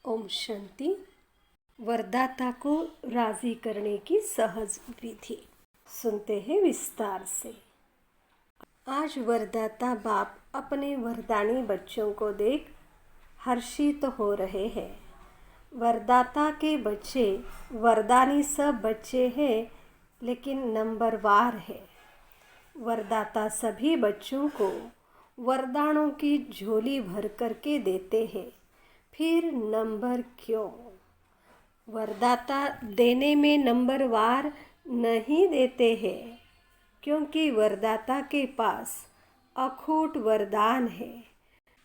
ओम शांति। वरदाता को राजी करने की सहज विधि सुनते हैं विस्तार से। आज वरदाता बाप अपने वरदानी बच्चों को देख हर्षित हो रहे हैं। वरदाता के बच्चे वरदानी सब बच्चे हैं, लेकिन नंबरवार है। वरदाता सभी बच्चों को वरदानों की झोली भर करके देते हैं, फिर नंबर क्यों? वरदाता देने में नंबरवार नहीं देते हैं, क्योंकि वरदाता के पास अखूट वरदान है,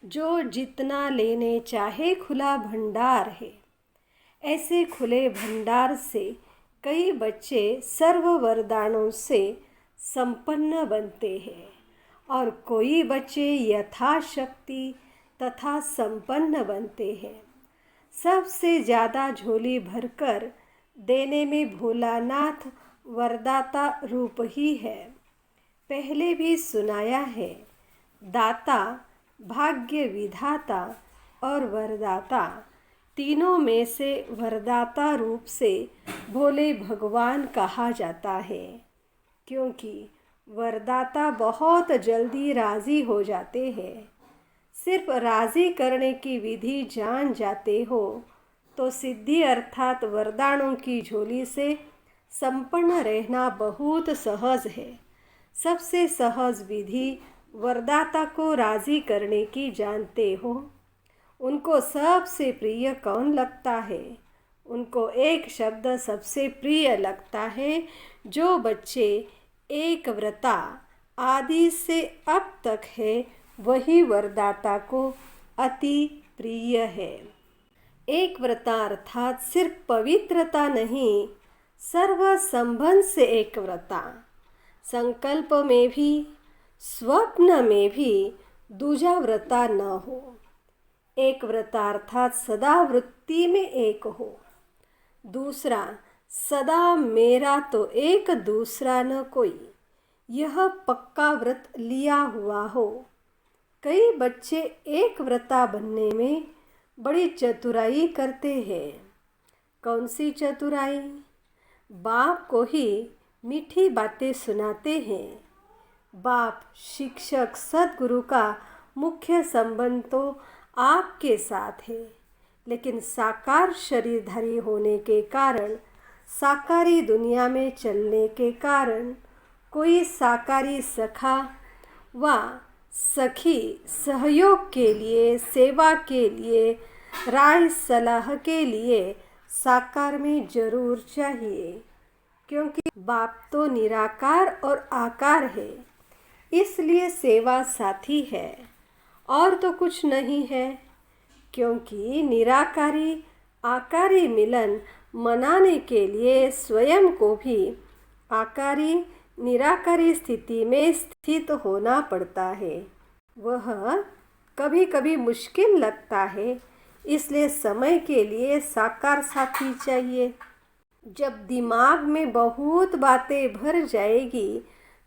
जो जितना लेने चाहे खुला भंडार है। ऐसे खुले भंडार से कई बच्चे सर्व वरदानों से संपन्न बनते हैं और कोई बच्चे यथाशक्ति तथा संपन्न बनते हैं। सबसे ज़्यादा झोली भरकर देने में भोलानाथ वरदाता रूप ही है। पहले भी सुनाया है, दाता, भाग्य विधाता और वरदाता तीनों में से वरदाता रूप से भोले भगवान कहा जाता है, क्योंकि वरदाता बहुत जल्दी राज़ी हो जाते हैं। सिर्फ राज़ी करने की विधि जान जाते हो तो सिद्धि अर्थात वरदानों की झोली से संपन्न रहना बहुत सहज है। सबसे सहज विधि वरदाता को राज़ी करने की जानते हो। उनको सबसे प्रिय कौन लगता है? उनको एक शब्द सबसे प्रिय लगता है, जो बच्चे एक व्रता आदि से अब तक है, वही वरदाता को अति प्रिय है। एक व्रता अर्थात सिर्फ पवित्रता नहीं, सर्व संबंध से एक व्रता। संकल्प में भी स्वप्न में भी दूजा व्रता न हो। एक व्रता अर्थात सदा वृत्ति में एक हो। दूसरा, सदा मेरा तो एक दूसरा न कोई, यह पक्का व्रत लिया हुआ हो। कई बच्चे एक व्रता बनने में बड़ी चतुराई करते हैं। कौन सी चतुराई? बाप को ही मीठी बातें सुनाते हैं। बाप, शिक्षक, सद्गुरु का मुख्य संबंध तो आपके साथ है, लेकिन साकार शरीरधारी होने के कारण, साकारी दुनिया में चलने के कारण कोई साकारी सखा व सखी सहयोग के लिए, सेवा के लिए, राय सलाह के लिए साकार में जरूर चाहिए, क्योंकि बाप तो निराकार और आकार है। इसलिए सेवा साथी है और तो कुछ नहीं है, क्योंकि निराकारी आकारी मिलन मनाने के लिए स्वयं को भी आकारी निराकारी स्थिति में स्थित होना पड़ता है। वह कभी कभी मुश्किल लगता है, इसलिए समय के लिए साकार साथी चाहिए। जब दिमाग में बहुत बातें भर जाएगी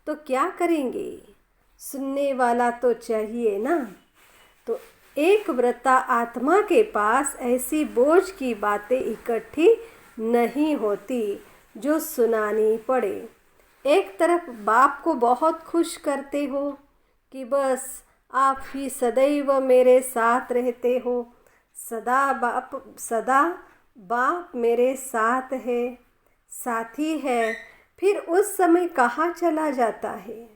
तो क्या करेंगे? सुनने वाला तो चाहिए ना। तो एक व्रता आत्मा के पास ऐसी बोझ की बातें इकट्ठी नहीं होती जो सुनानी पड़े। एक तरफ बाप को बहुत खुश करते हो कि बस आप ही सदैव मेरे साथ रहते हो, सदा बाप मेरे साथ है, साथी है। फिर उस समय कहाँ चला जाता है?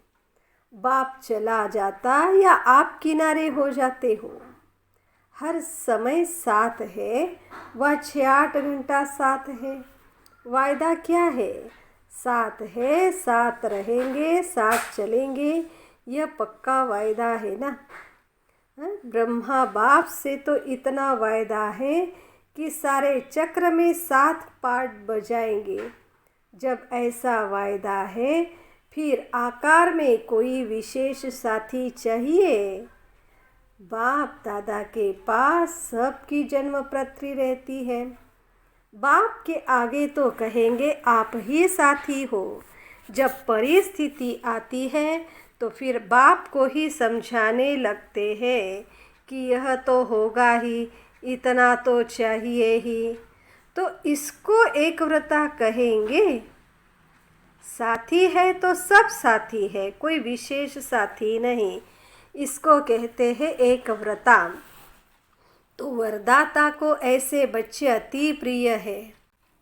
बाप चला जाता या आप किनारे हो जाते हो? हर समय साथ है, वह 6-8 घंटा साथ है। वायदा क्या है? साथ है, साथ रहेंगे, साथ चलेंगे, यह पक्का वायदा है ना। ब्रह्मा बाप से तो इतना वायदा है कि सारे चक्र में साथ पाठ बजाएंगे। जब ऐसा वायदा है, फिर आकार में कोई विशेष साथी चाहिए। बाप दादा के पास सबकी जन्म पृथ्वी रहती है। बाप के आगे तो कहेंगे आप ही साथी हो। जब परिस्थिति आती है तो फिर बाप को ही समझाने लगते हैं कि यह तो होगा ही, इतना तो चाहिए ही। तो इसको एकव्रता कहेंगे। साथी है तो सब साथी है, कोई विशेष साथी नहीं। इसको कहते हैं एकव्रता। तो वरदाता को ऐसे बच्चे अति प्रिय है।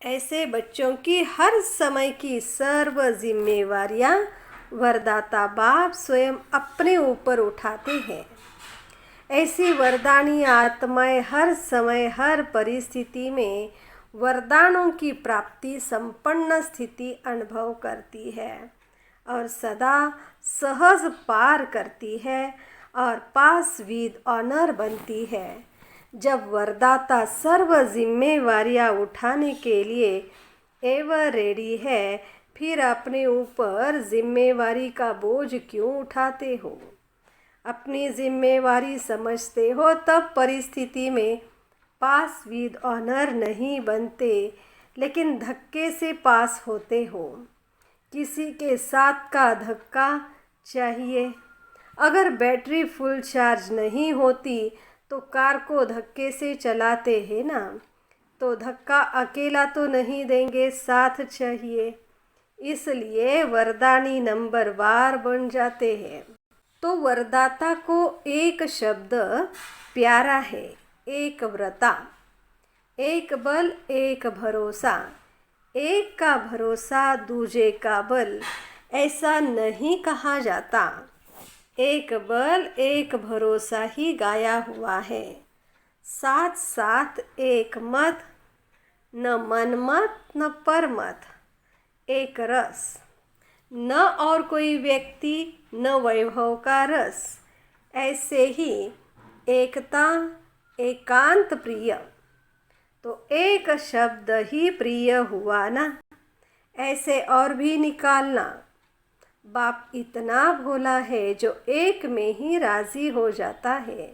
ऐसे बच्चों की हर समय की सर्व जिम्मेवारियां वरदाता बाप स्वयं अपने ऊपर उठाते हैं। ऐसी वरदानी आत्माएं हर समय हर परिस्थिति में वरदानों की प्राप्ति संपन्न स्थिति अनुभव करती है और सदा सहज पार करती है और पास विद ऑनर बनती है। जब वरदाता सर्व जिम्मेवारियां उठाने के लिए एवर रेडी है, फिर अपने ऊपर जिम्मेवारी का बोझ क्यों उठाते हो? अपनी जिम्मेवारी समझते हो तब परिस्थिति में पास विद ऑनर नहीं बनते, लेकिन धक्के से पास होते हो। किसी के साथ का धक्का चाहिए। अगर बैटरी फुल चार्ज नहीं होती तो कार को धक्के से चलाते हैं ना, तो धक्का अकेला तो नहीं देंगे, साथ चाहिए। इसलिए वरदानी नंबरवार बन जाते हैं। तो वरदाता को एक शब्द प्यारा है, एकव्रता। एक बल एक भरोसा, एक का भरोसा दूजे का बल, ऐसा नहीं कहा जाता। एक बल एक भरोसा ही गाया हुआ है। साथ साथ एक मत, न मनमत न परमत, एक रस, न और कोई व्यक्ति न वैभव का रस। ऐसे ही एकता एकांत प्रिय, तो एक शब्द ही प्रिय हुआ ना। ऐसे और भी निकालना। बाप इतना भोला है जो एक में ही राजी हो जाता है।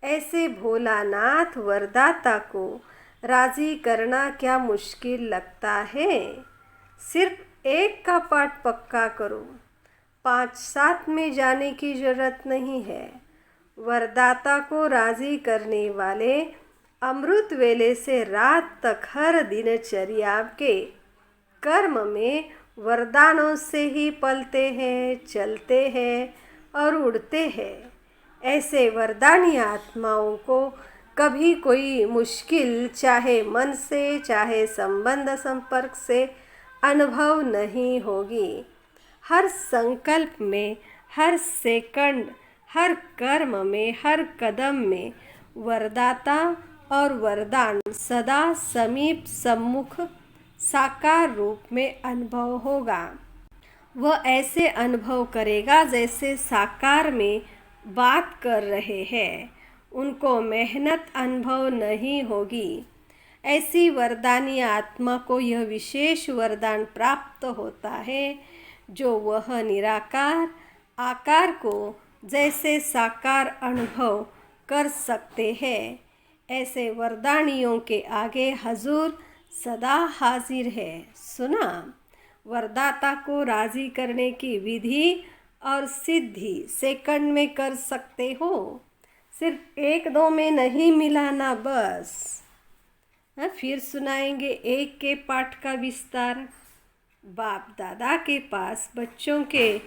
ऐसे भोलानाथ वरदाता को राजी करना क्या मुश्किल लगता है? सिर्फ एक का पाठ पक्का करो, 5-7 में जाने की जरूरत नहीं है। वरदाता को राजी करने वाले अमृत वेले से रात तक हर दिनचर्या के कर्म में वरदानों से ही पलते हैं, चलते हैं और उड़ते हैं। ऐसे वरदानी आत्माओं को कभी कोई मुश्किल, चाहे मन से चाहे संबंध संपर्क से, अनुभव नहीं होगी। हर संकल्प में, हर सेकंड, हर कर्म में, हर कदम में वरदाता और वरदान सदा समीप सम्मुख साकार रूप में अनुभव होगा। वह ऐसे अनुभव करेगा जैसे साकार में बात कर रहे हैं। उनको मेहनत अनुभव नहीं होगी। ऐसी वरदानी आत्मा को यह विशेष वरदान प्राप्त होता है जो वह निराकार आकार को जैसे साकार अनुभव कर सकते हैं। ऐसे वरदानियों के आगे हजूर सदा हाजिर है। सुना? वरदाता को राजी करने की विधि और सिद्धि सेकंड में कर सकते हो, सिर्फ 1-2 में नहीं मिलाना बस। फिर सुनाएंगे एक के पाठ का विस्तार। बाप दादा के पास बच्चों के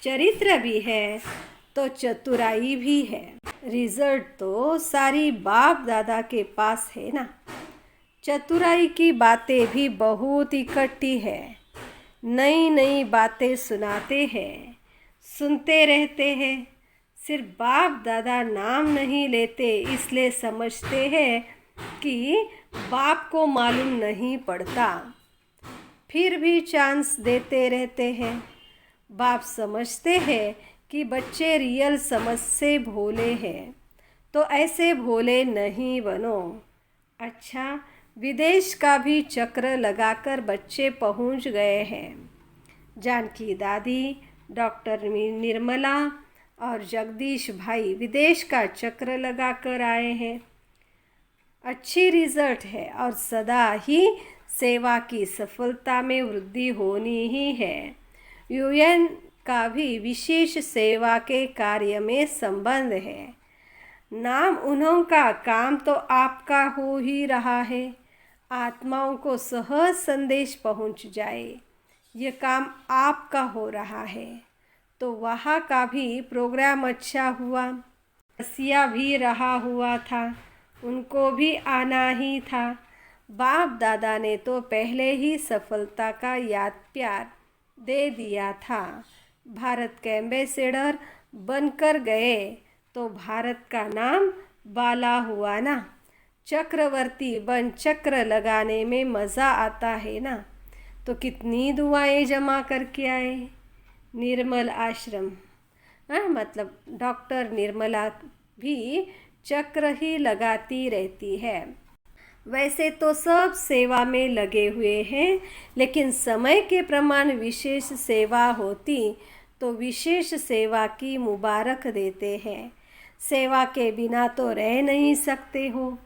चरित्र भी है तो चतुराई भी है। रिजल्ट तो सारी बाप दादा के पास है ना। चतुराई की बातें भी बहुत इकट्ठी है। नई नई बातें सुनाते हैं, सुनते रहते हैं। सिर्फ बाप दादा नाम नहीं लेते, इसलिए समझते हैं कि बाप को मालूम नहीं पड़ता, फिर भी चांस देते रहते हैं। बाप समझते हैं कि बच्चे रियल समझ से भोले हैं, तो ऐसे भोले नहीं बनो। अच्छा, विदेश का भी चक्र लगाकर बच्चे पहुंच गए हैं। जानकी दादी, डॉक्टर निर्मला और जगदीश भाई विदेश का चक्र लगाकर आए हैं। अच्छी रिजल्ट है और सदा ही सेवा की सफलता में वृद्धि होनी ही है। यूएन का भी विशेष सेवा के कार्य में संबंध है। नाम उन्हों का, काम तो आपका हो ही रहा है। आत्माओं को सहज संदेश पहुंच जाए, ये काम आपका हो रहा है। तो वहाँ का भी प्रोग्राम अच्छा हुआ। रसिया भी रहा हुआ था, उनको भी आना ही था। बाप दादा ने तो पहले ही सफलता का याद प्यार दे दिया था। भारत के एम्बेसडर बनकर गए तो भारत का नाम बाला हुआ ना। चक्रवर्ती बन चक्र लगाने में मज़ा आता है ना। तो कितनी दुआएं जमा करके आए। निर्मल आश्रम, मतलब डॉक्टर निर्मला भी चक्र ही लगाती रहती है। वैसे तो सब सेवा में लगे हुए हैं, लेकिन समय के प्रमाण विशेष सेवा होती तो विशेष सेवा की मुबारक देते हैं। सेवा के बिना तो रह नहीं सकते हो।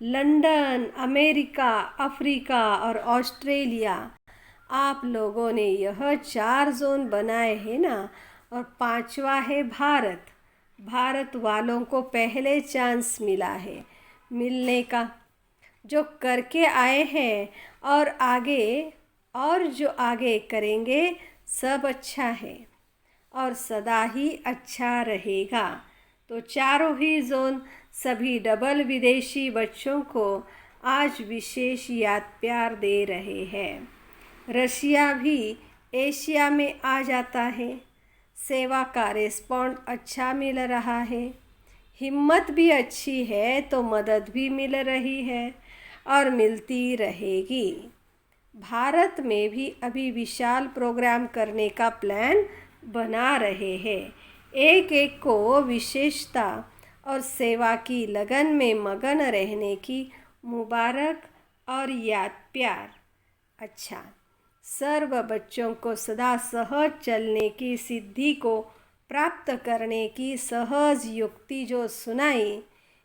लंदन, अमेरिका, अफ्रीका और ऑस्ट्रेलिया, आप लोगों ने यह 4 जोन बनाए हैं ना, और 5वां है भारत। भारत वालों को पहले चांस मिला है मिलने का, जो करके आए हैं और जो आगे करेंगे सब अच्छा है और सदा ही अच्छा रहेगा। तो चारों ही जोन सभी डबल विदेशी बच्चों को आज विशेष याद प्यार दे रहे हैं। रशिया भी एशिया में आ जाता है। सेवा का रिस्पॉन्ड अच्छा मिल रहा है। हिम्मत भी अच्छी है तो मदद भी मिल रही है और मिलती रहेगी। भारत में भी अभी विशाल प्रोग्राम करने का प्लान बना रहे हैं। एक एक को विशेषता और सेवा की लगन में मगन रहने की मुबारक और याद प्यार। अच्छा, सर्व बच्चों को सदा सहज चलने की सिद्धि को प्राप्त करने की सहज युक्ति जो सुनाई,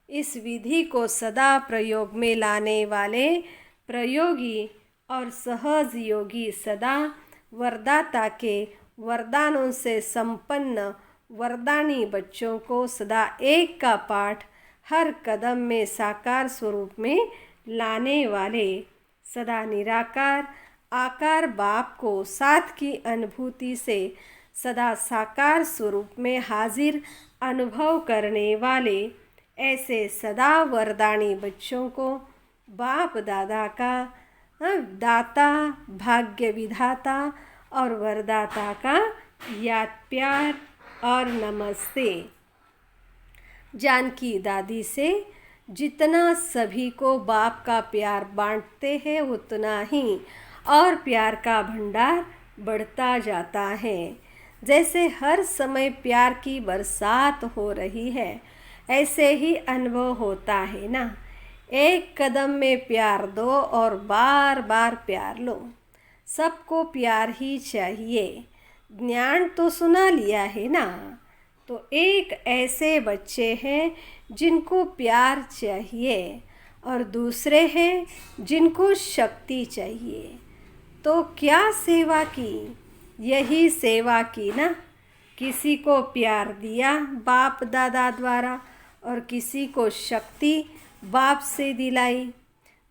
इस विधि को सदा प्रयोग में लाने वाले प्रयोगी और सहज योगी सदा वरदाता के वरदानों से संपन्न वरदानी बच्चों को सदा एक का पाठ हर कदम में साकार स्वरूप में लाने वाले सदा निराकार आकार बाप को साथ की अनुभूति से सदा साकार स्वरूप में हाजिर अनुभव करने वाले ऐसे सदा वरदानी बच्चों को बाप दादा का दाता, भाग्य विधाता और वरदाता का याद प्यार और नमस्ते। जानकी दादी से जितना सभी को बाप का प्यार बांटते हैं उतना ही और प्यार का भंडार बढ़ता जाता है। जैसे हर समय प्यार की बरसात हो रही है, ऐसे ही अनुभव होता है ना। एक कदम में प्यार दो और बार बार प्यार लो। सबको प्यार ही चाहिए। ज्ञान तो सुना लिया है ना, तो एक ऐसे बच्चे हैं जिनको प्यार चाहिए और दूसरे हैं जिनको शक्ति चाहिए। तो क्या सेवा की? यही सेवा की ना। किसी को प्यार दिया बाप दादा द्वारा और किसी को शक्ति बाप से दिलाई।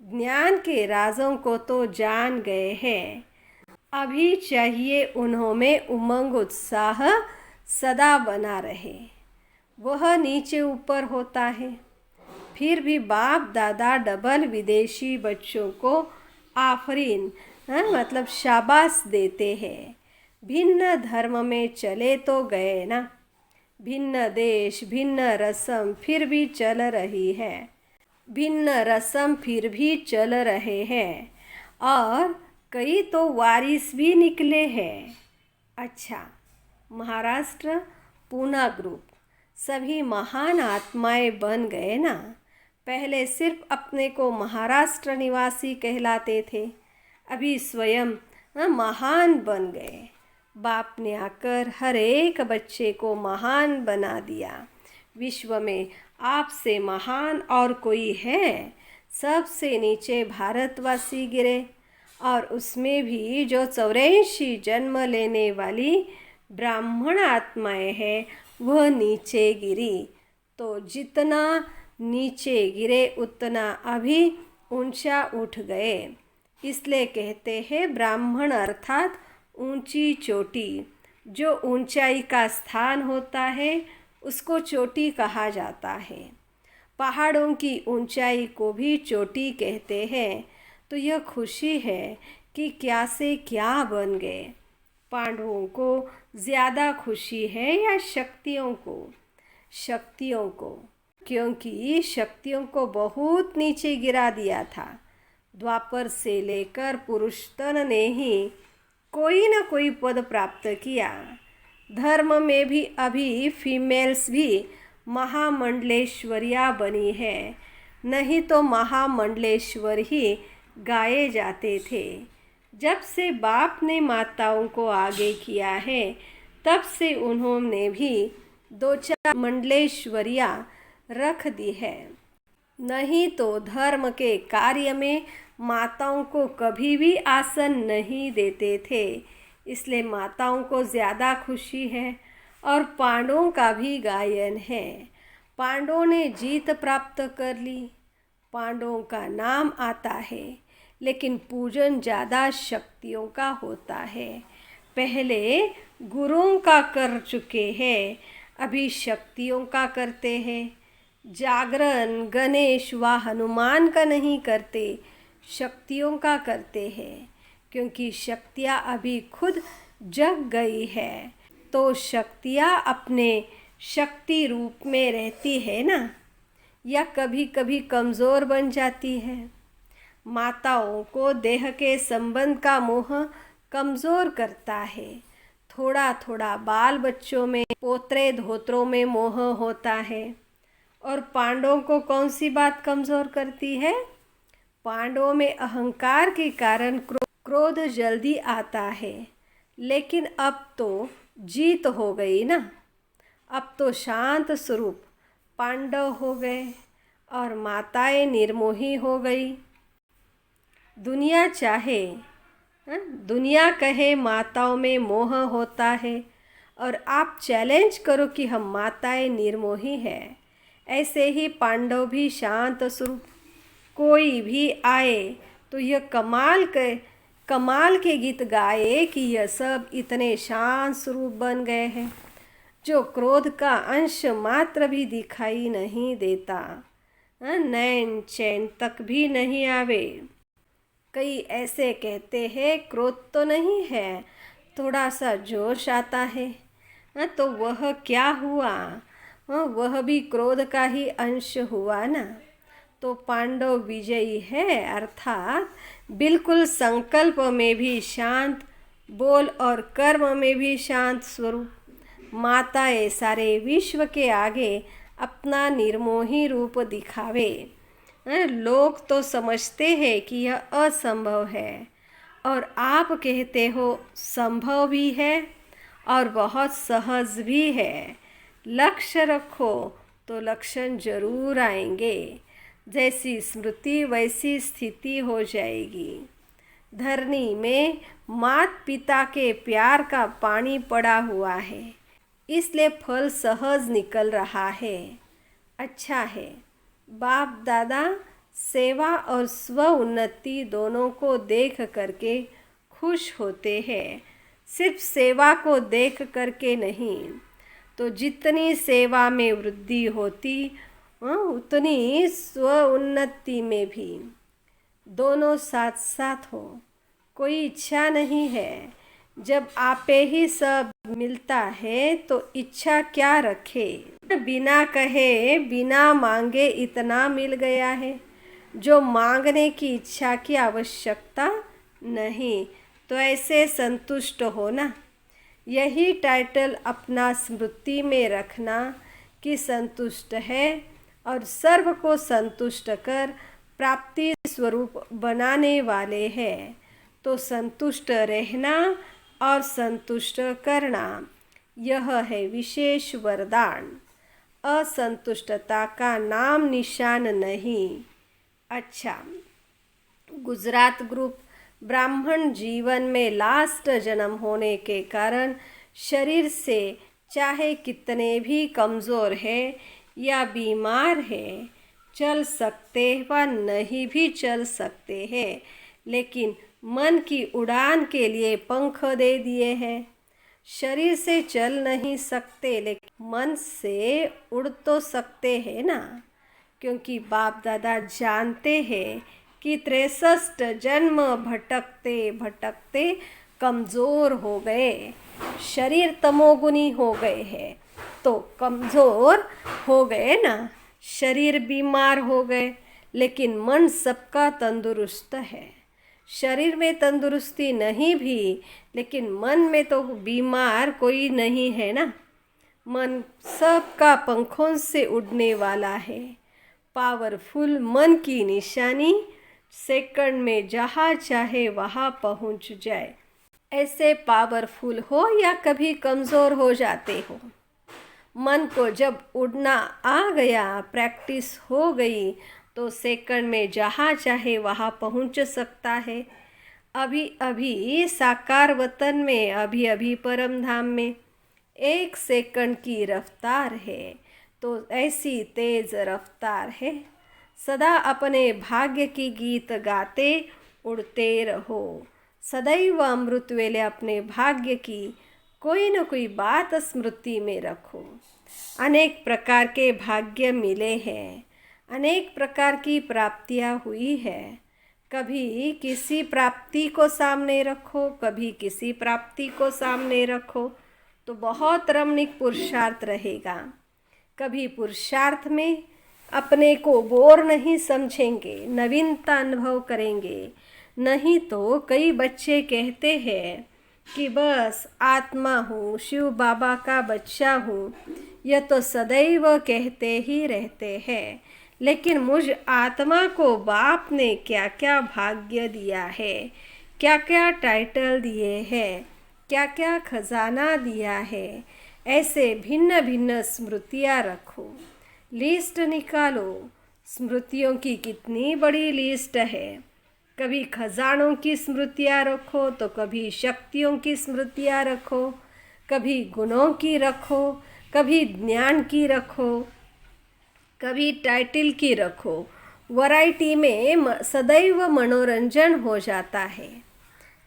ज्ञान के राजों को तो जान गए हैं। अभी चाहिए उन्हों में उमंग उत्साह सदा बना रहे। वह नीचे ऊपर होता है। फिर भी बाप दादा डबल विदेशी बच्चों को आफरीन मतलब शाबाश देते हैं। भिन्न धर्म में चले तो गए ना। भिन्न देश भिन्न रस्म फिर भी चल रही है। भिन्न रस्म फिर भी चल रहे हैं और कई तो वारिस भी निकले हैं। अच्छा, महाराष्ट्र पूना ग्रुप सभी महान आत्माएं बन गए ना। पहले सिर्फ अपने को महाराष्ट्र निवासी कहलाते थे, अभी स्वयं महान बन गए। बाप ने आकर हर एक बच्चे को महान बना दिया। विश्व में आपसे महान और कोई है? सबसे नीचे भारतवासी गिरे और उसमें भी जो 84 जन्म लेने वाली ब्राह्मण आत्माएं हैं वह नीचे गिरी। तो जितना नीचे गिरे उतना अभी ऊंचा उठ गए। इसलिए कहते हैं ब्राह्मण अर्थात ऊंची चोटी। जो ऊंचाई का स्थान होता है उसको चोटी कहा जाता है। पहाड़ों की ऊंचाई को भी चोटी कहते हैं। तो यह खुशी है कि क्या से क्या बन गए। पांडवों को ज़्यादा खुशी है या शक्तियों को? शक्तियों को, क्योंकि शक्तियों को बहुत नीचे गिरा दिया था। द्वापर से लेकर पुरुषोत्तम ने ही कोई न कोई पद प्राप्त किया। धर्म में भी अभी फीमेल्स भी महामंडलेश्वरिया बनी है, नहीं तो महामंडलेश्वर ही गाए जाते थे। जब से बाप ने माताओं को आगे किया है तब से उन्होंने भी 2-4 मंडलेश्वरिया रख दी है। नहीं तो धर्म के कार्य में माताओं को कभी भी आसन नहीं देते थे। इसलिए माताओं को ज़्यादा खुशी है। और पांडवों का भी गायन है। पांडवों ने जीत प्राप्त कर ली, पांडवों का नाम आता है, लेकिन पूजन ज़्यादा शक्तियों का होता है। पहले गुरुओं का कर चुके हैं, अभी शक्तियों का करते हैं। जागरण गणेश व हनुमान का नहीं करते, शक्तियों का करते हैं। क्योंकि शक्तियाँ अभी खुद जग गई है, तो शक्तियाँ अपने शक्ति रूप में रहती है ना, या कभी कभी कमज़ोर बन जाती है। माताओं को देह के संबंध का मोह कमज़ोर करता है। थोड़ा थोड़ा बाल बच्चों में, पोतरे धोत्रों में मोह होता है। और पांडवों को कौन सी बात कमज़ोर करती है? पांडवों में अहंकार के कारण क्रोध जल्दी आता है। लेकिन अब तो जीत हो गई ना, अब तो शांत स्वरूप पांडव हो गए और माताएं निर्मोही हो गई। दुनिया चाहे, दुनिया कहे माताओं में मोह होता है, और आप चैलेंज करो कि हम माताएं निर्मोही हैं। ऐसे ही पांडव भी शांत स्वरूप। कोई भी आए तो यह कमाल के गीत गाए कि यह सब इतने शांत स्वरूप बन गए हैं, जो क्रोध का अंश मात्र भी दिखाई नहीं देता, नैन चैन तक भी नहीं आवे। कई ऐसे कहते हैं क्रोध तो नहीं है, थोड़ा सा जोश आता है। तो वह क्या हुआ? वह भी क्रोध का ही अंश हुआ ना। तो पांडव विजयी है, अर्थात बिल्कुल संकल्प में भी शांत, बोल और कर्म में भी शांत स्वरूप। माताएं सारे विश्व के आगे अपना निर्मोही रूप दिखावे। लोग तो समझते हैं कि यह असंभव है, और आप कहते हो संभव भी है और बहुत सहज भी है। लक्ष्य रखो तो लक्षण जरूर आएंगे। जैसी स्मृति वैसी स्थिति हो जाएगी। धरनी में माता पिता के प्यार का पानी पड़ा हुआ है, इसलिए फल सहज निकल रहा है। अच्छा है, बाप दादा सेवा और स्व उन्नति दोनों को देख करके खुश होते हैं। सिर्फ सेवा को देख करके नहीं। तो जितनी सेवा में वृद्धि होती उतनी स्व उन्नति में भी, दोनों साथ साथ हो। कोई इच्छा नहीं है। जब आपे ही सब मिलता है तो इच्छा क्या रखे? बिना कहे बिना मांगे इतना मिल गया है, जो मांगने की इच्छा की आवश्यकता नहीं। तो ऐसे संतुष्ट हो ना। यही टाइटल अपना स्मृति में रखना कि संतुष्ट है, और सर्व को संतुष्ट कर प्राप्ति स्वरूप बनाने वाले हैं। तो संतुष्ट रहना और संतुष्ट करना, यह है विशेष वरदान। असंतुष्टता का नाम निशान नहीं। अच्छा, गुजरात ग्रुप ब्राह्मण जीवन में लास्ट जन्म होने के कारण शरीर से चाहे कितने भी कमज़ोर है या बीमार हैं, चल सकते व नहीं भी चल सकते हैं, लेकिन मन की उड़ान के लिए पंख दे दिए हैं। शरीर से चल नहीं सकते, लेकिन मन से उड़ तो सकते हैं ना, क्योंकि बाप दादा जानते हैं कि 63 जन्म भटकते भटकते कमज़ोर हो गए, शरीर तमोगुनी हो गए हैं, तो कमज़ोर हो गए ना, शरीर बीमार हो गए, लेकिन मन सबका तंदुरुस्त है। शरीर में तंदुरुस्ती नहीं भी, लेकिन मन में तो बीमार कोई नहीं है ना। मन सबका पंखों से उड़ने वाला है। पावरफुल मन की निशानी सेकंड में जहाँ चाहे वहाँ पहुँच जाए। ऐसे पावरफुल हो या कभी कमज़ोर हो जाते हो, मन को जब उड़ना आ गया, प्रैक्टिस हो गई, तो सेकंड में जहाँ चाहे वहाँ पहुँच सकता है। अभी अभी साकार वतन में, अभी अभी परम धाम में 1 सेकंड की रफ्तार है, तो ऐसी तेज रफ्तार है। सदा अपने भाग्य की गीत गाते उड़ते रहो। सदैव अमृत वेले अपने भाग्य की कोई न कोई बात स्मृति में रखो। अनेक प्रकार के भाग्य मिले हैं, अनेक प्रकार की प्राप्तियाँ हुई है। कभी किसी प्राप्ति को सामने रखो, कभी किसी प्राप्ति को सामने रखो, तो बहुत रमणीक पुरुषार्थ रहेगा। कभी पुरुषार्थ में अपने को बोर नहीं समझेंगे, नवीनता अनुभव करेंगे। नहीं तो कई बच्चे कहते हैं कि बस आत्मा हूँ, शिव बाबा का बच्चा हूँ, यह तो सदैव कहते ही रहते हैं। लेकिन मुझ आत्मा को बाप ने क्या क्या भाग्य दिया है, क्या क्या टाइटल दिए हैं, क्या क्या खजाना दिया है, ऐसे भिन्न भिन्न स्मृतियाँ रखो। लिस्ट निकालो, स्मृतियों की कितनी बड़ी लिस्ट है। कभी खजानों की स्मृतियाँ रखो, तो कभी शक्तियों की स्मृतियाँ रखो, कभी गुणों की रखो, कभी ज्ञान की रखो, कभी टाइटल की रखो। वैरायटी में सदैव मनोरंजन हो जाता है।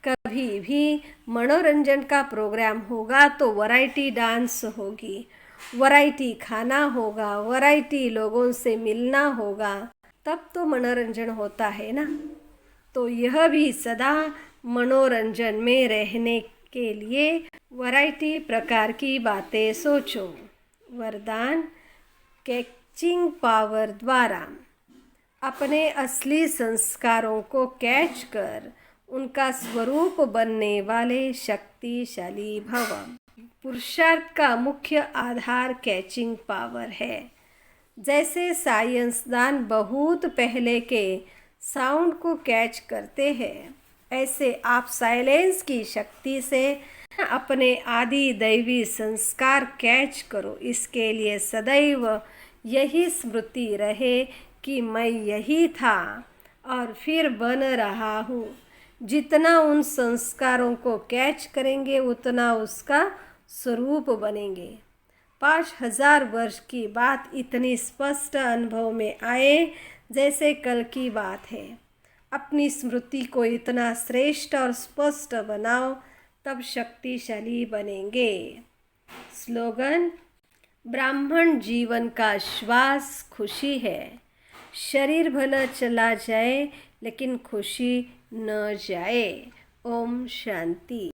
कभी भी मनोरंजन का प्रोग्राम होगा तो वैरायटी डांस होगी, वैरायटी खाना होगा, वैरायटी लोगों से मिलना होगा, तब तो मनोरंजन होता है ना। तो यह भी सदा मनोरंजन में रहने के लिए वैरायटी प्रकार की बातें सोचो। वरदान कैचिंग पावर द्वारा अपने असली संस्कारों को कैच कर उनका स्वरूप बनने वाले शक्तिशाली भव। पुरुषार्थ का मुख्य आधार कैचिंग पावर है। जैसे साइंसदान बहुत पहले के साउंड को कैच करते हैं, ऐसे आप साइलेंस की शक्ति से अपने आदि दैवी संस्कार कैच करो। इसके लिए सदैव यही स्मृति रहे कि मैं यही था और फिर बन रहा हूँ। जितना उन संस्कारों को कैच करेंगे, उतना उसका स्वरूप बनेंगे। 5000 वर्ष की बात इतनी स्पष्ट अनुभव में आए जैसे कल की बात है। अपनी स्मृति को इतना श्रेष्ठ और स्पष्ट बनाओ, तब शक्तिशाली बनेंगे। स्लोगन: ब्राह्मण जीवन का श्वास खुशी है। शरीर भला चला जाए, लेकिन खुशी न जाए। ओम शांति।